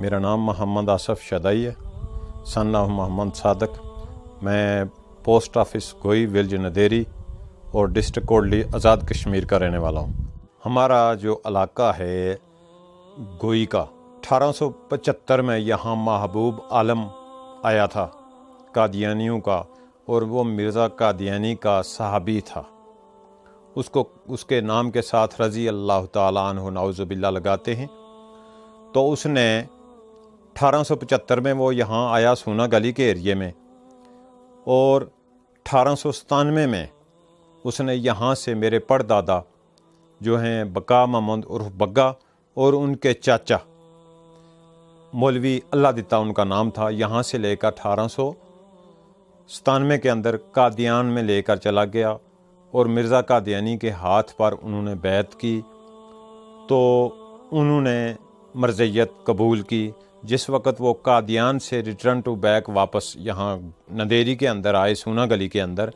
मेरा नाम मोहम्मद आसफ शदाई है, सन ऑफ मोहम्मद सादक। मैं पोस्ट ऑफिस गोई विलेज नदेरी और डिस्ट्रिक्ट कोटली आज़ाद कश्मीर का रहने वाला हूँ। हमारा जो इलाका है गोई का, 1875 में यहाँ महबूब आलम आया था कादियानियों का, और वो मिर्ज़ा कादियानी का सहाबी था। उसको उसके नाम के साथ रज़ी अल्लाह ताला अन्हु नाउज़ुबिल्लाह लगाते हैं। तो उसने 1875 में वो यहाँ आया सूना गली के एरिए में, और 1897 में उसने यहाँ से मेरे परदादा जो हैं बका मोहम्मद उर्फ बग्गा और उनके चाचा मौलवी अल्लाह दिता उनका नाम था, यहाँ से लेकर 1897 के अंदर कादियान में लेकर चला गया और मिर्ज़ा कादियानी के हाथ पर उन्होंने बैत की। तो उन्होंने मर्ज़ियत कबूल की। जिस वक़्त वो कादियान से रिटर्न टू बैक वापस यहाँ नदेरी के अंदर आए सूना गली के अंदर,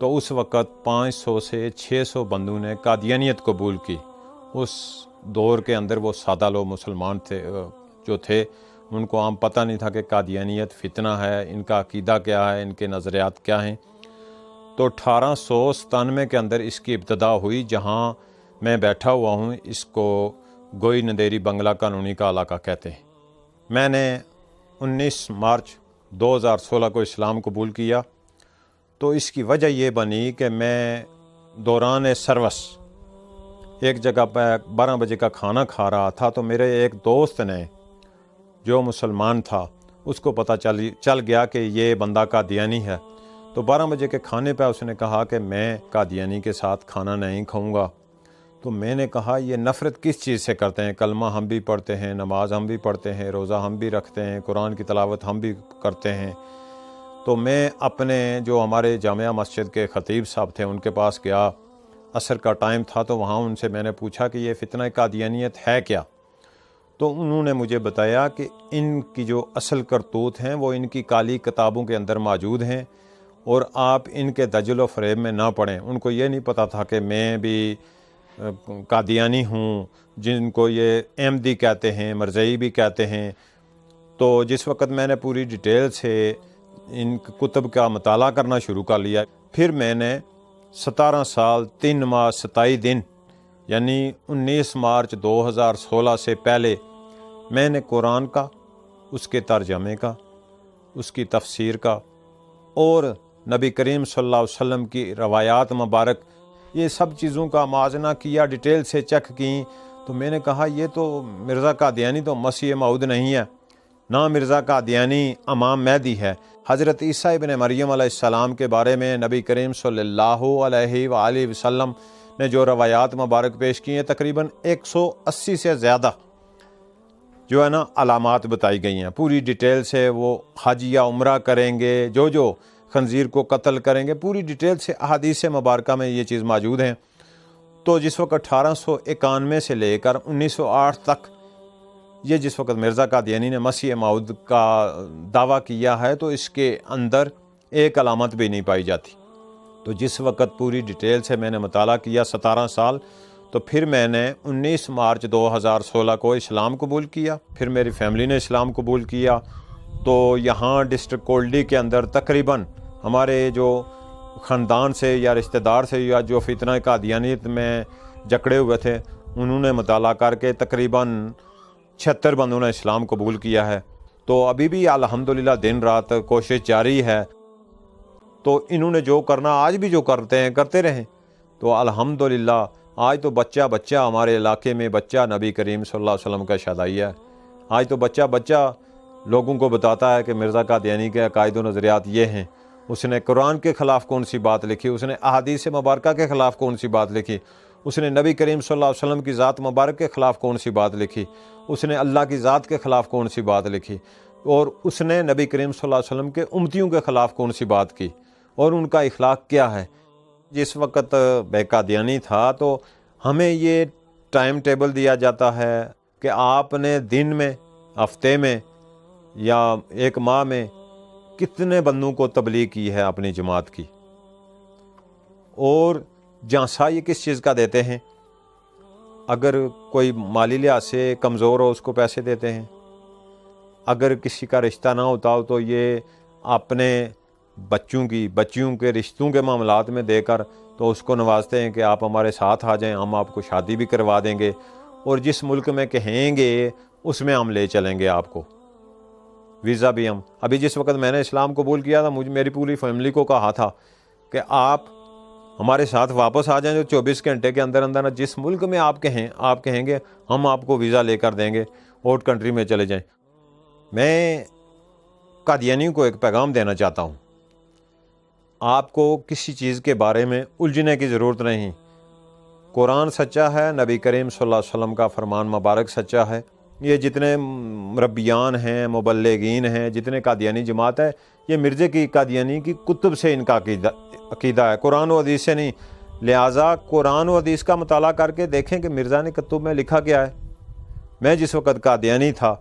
तो उस वक़्त 500 से 600 बंदों ने कादियानियत कबूल की। उस दौर के अंदर वो सादा लोग मुसलमान थे जो थे, उनको आम पता नहीं था कि कादियानियत फितना है, इनका अकीदा क्या है, इनके नज़रियात क्या हैं। तो 1897 के अंदर इसकी इब्तदा हुई। जहाँ मैं बैठा हुआ हूँ इसको गोई नदेरी बंगला कानूनी का इलाका कहते हैं। मैंने 19 मार्च 2016 को इस्लाम कबूल किया। तो इसकी वजह ये बनी कि मैं दौरान सर्वस एक जगह पर 12 बजे का खाना खा रहा था, तो मेरे एक दोस्त ने जो मुसलमान था उसको पता चल गया कि ये बंदा कादियानी है। तो 12 बजे के खाने पर उसने कहा कि मैं कादियानी के साथ खाना नहीं खाऊंगा। तो मैंने कहा ये नफ़रत किस चीज़ से करते हैं? कलमा हम भी पढ़ते हैं, नमाज हम भी पढ़ते हैं, रोज़ा हम भी रखते हैं, कुरान की तिलावत हम भी करते हैं। तो मैं अपने जो हमारे जामिया मस्जिद के ख़तीब साहब थे उनके पास गया। असर का टाइम था, तो वहाँ उनसे मैंने पूछा कि ये फितना कादियानियत है क्या? तो उन्होंने मुझे बताया कि इनकी जो असल करतूत हैं वो इनकी काली किताबों के अंदर मौजूद हैं, और आप इनके दजल व फ़रेब में ना पड़ें। उनको ये नहीं पता था कि मैं भी कादियानी हूँ, जिनको ये अहमदी कहते हैं, मरज़ई भी कहते हैं। तो जिस वक़्त मैंने पूरी डिटेल से इन कुतुब का मताला करना शुरू कर लिया, फिर मैंने 17 साल 3 माह 27 दिन यानी 19 मार्च 2016 से पहले मैंने कुरान का, उसके तर्जमे का, उसकी तफसीर का और नबी करीम सल्लल्लाहु अलैहि वसल्लम की रवायात मुबारक, ये सब चीज़ों का माजना किया, डिटेल से चेक की। तो मैंने कहा ये तो मिर्ज़ा कादियानी तो मसीह मऊद नहीं है, ना मिर्ज़ा कादियानी इमाम महदी है। हज़रत ईसा इब्न मरियम अलैहिस्सलाम के बारे में नबी करीम सल्लल्लाहु अलैहि वसल्लम ने जो रवायात मुबारक पेश की हैं, तकरीबन 180 से ज़्यादा जो है ना अलामात बताई गई हैं पूरी डिटेल से। वो हज या उम्रा करेंगे, जो खंजीर को कत्ल करेंगे, पूरी डिटेल से अहादीस मुबारका में ये चीज़ मौजूद हैं। तो जिस वक्त 1891 से लेकर 1908 तक ये जिस वक्त मिर्ज़ा कादियानी ने मसीह मऊद का दावा किया है, तो इसके अंदर एक अलामत भी नहीं पाई जाती। तो जिस वक्त पूरी डिटेल से मैंने मताला किया 17 साल, तो फिर मैंने 19 मार्च 2016 को इस्लाम कबूल किया। फिर मेरी फैमिली ने इस्लाम कबूल किया। तो यहाँ डिस्ट्रिक्ट कोटली के अंदर तकरीबन हमारे जो ख़ानदान से या रिश्तेदार से या जो फितना कादियानियत में जकड़े हुए थे, उन्होंने मताला करके तकरीबन 76 बंदों ने इस्लाम कबूल किया है। तो अभी भी अल्हम्दुलिल्लाह दिन रात कोशिश जारी है। तो इन्होंने जो करना, आज भी जो करते हैं करते रहें। तो अल्हम्दुलिल्लाह आज तो बच्चा बच्चा हमारे इलाके में बच्चा नबी करीम सल्लल्लाहु अलैहि वसल्लम का शदाई है। आज तो बच्चा बच्चा लोगों को बताता है कि मिर्ज़ा कादियानी के अकायद व नज़रियात ये हैं। उसने कुरान के ख़िलाफ़ कौन सी बात लिखी, उसने अहादीस मुबारका के ख़िलाफ़ कौन सी बात लिखी, उसने नबी करीम सल्लल्लाहु अलैहि वसल्लम की ज़ात मुबारक के ख़िलाफ़ कौन सी बात लिखी, उसने अल्लाह की ज़ात के ख़िलाफ़ कौन सी बात लिखी, और उसने नबी करीम सल्लल्लाहु अलैहि वसल्लम के उम्मतियों के ख़िलाफ़ कौन सी बात की, और उनका इखलाक क्या है। जिस वक़्त बेकादियानी था तो हमें ये टाइम टेबल दिया जाता है कि आपने दिन में, हफ्ते में या एक माह में कितने बंदों को तबलीग की है अपनी जमात की, और झांसा ये किस चीज़ का देते हैं। अगर कोई माली लिहाज से कमज़ोर हो उसको पैसे देते हैं, اگر کسی کا رشتہ نہ ہوتا ہو تو یہ اپنے بچیوں کے رشتوں کے معاملات میں دے کر تو اس کو نوازتے ہیں کہ آپ ہمارے ساتھ آ جائیں، ہم آپ کو شادی بھی کروا دیں گے، اور جس ملک میں کہیں گے اس میں ہم لے چلیں گے آپ کو، ویزا بھی ہم۔ ابھی جس وقت میں نے اسلام قبول کیا تھا، میری پوری فیملی کو کہا تھا کہ آپ ہمارے ساتھ واپس آ جائیں، جو 24 گھنٹے کے اندر اندر جس ملک میں آپ کہیں گے ہم آپ کو ویزا لے کر دیں گے، آؤٹ کنٹری میں چلے جائیں۔ میں قادیانیوں کو ایک پیغام دینا چاہتا ہوں، آپ کو کسی چیز کے بارے میں الجھنے کی ضرورت نہیں۔ قرآن سچا ہے، نبی کریم صلی اللہ علیہ وسلم کا فرمان مبارک سچا ہے۔ یہ جتنے مربیان ہیں، مبلغین ہیں، جتنے قادیانی جماعت ہے، یہ مرزے کی قادیانی کی کتب سے ان کا عقیدہ ہے، قرآن و حدیث سے نہیں۔ لہٰذا قرآن و حدیث کا مطالعہ کر کے دیکھیں کہ مرزا نے کتب میں لکھا کیا ہے۔ میں جس وقت قادیانی تھا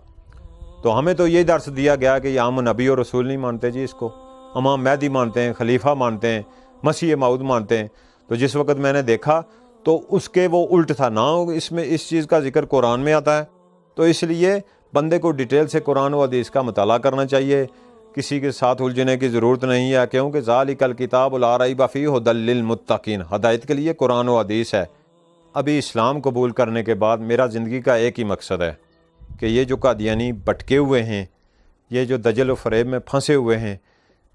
تو ہمیں تو یہ درس دیا گیا کہ یہ ہم نبی اور رسول نہیں مانتے جی، اس کو امام مہدی مانتے ہیں، خلیفہ مانتے ہیں، مسیح موعود مانتے ہیں۔ تو جس وقت میں نے دیکھا تو اس کے وہ الٹ تھا، نہ اس میں اس چیز کا ذکر قرآن میں آتا ہے۔ تو اس لیے بندے کو ڈیٹیل سے قرآن و حدیث کا مطالعہ کرنا چاہیے، کسی کے ساتھ الجھنے کی ضرورت نہیں ہے، کیونکہ ذالک الکتاب لا ریب فیہ ھدی للمتقین، ہدایت کے لیے قرآن و حدیث ہے۔ ابھی اسلام قبول کرنے کے بعد میرا زندگی کا ایک ہی مقصد ہے کہ یہ جو قادیانی بھٹکے ہوئے ہیں، یہ جو دجل و فریب میں پھنسے ہوئے ہیں،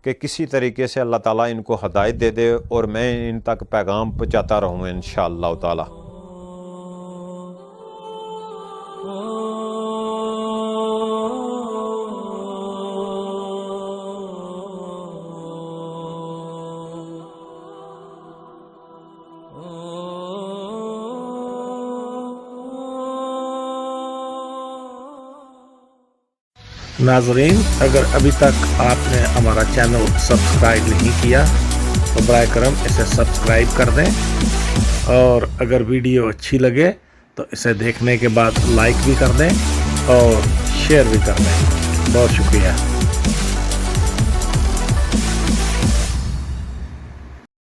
کہ کسی طریقے سے اللہ تعالیٰ ان کو ہدایت دے دے اور میں ان تک پیغام پہنچاتا رہوں انشاءاللہ تعالیٰ۔ ناظرین، اگر ابھی تک آپ نے ہمارا چینل سبسکرائب نہیں کیا تو براہ کرم اسے سبسکرائب کر دیں، اور اگر ویڈیو اچھی لگے تو اسے دیکھنے کے بعد لائک بھی کر دیں اور شیئر بھی کر دیں۔ بہت شکریہ۔